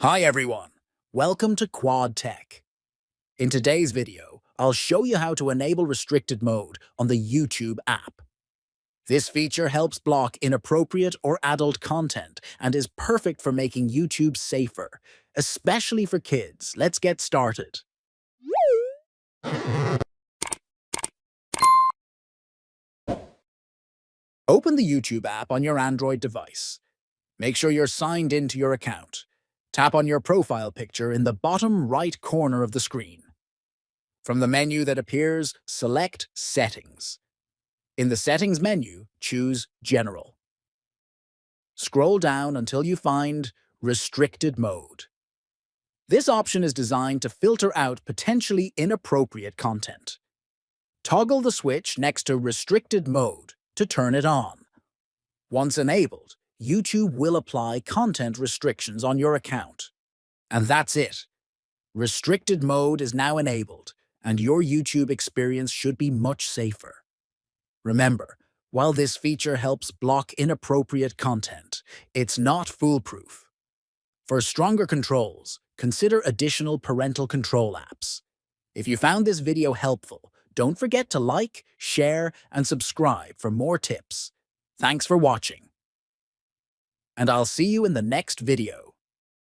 Hi everyone, welcome to Quad Tech. In today's video, I'll show you how to enable restricted mode on the YouTube app. This feature helps block inappropriate or adult content and is perfect for making YouTube safer, especially for kids. Let's get started. Open the YouTube app on your Android device. Make sure you're signed into your account. Tap on your profile picture in the bottom right corner of the screen. From the menu that appears, select Settings. In the Settings menu, choose General. Scroll down until you find Restricted Mode. This option is designed to filter out potentially inappropriate content. Toggle the switch next to Restricted Mode to turn it on. Once enabled, YouTube will apply content restrictions on your account. And that's it. Restricted Mode is now enabled, and your YouTube experience should be much safer. Remember, while this feature helps block inappropriate content, it's not foolproof. For stronger controls, consider additional parental control apps. If you found this video helpful, don't forget to like, share, and subscribe for more tips. Thanks for watching. And I'll see you in the next video.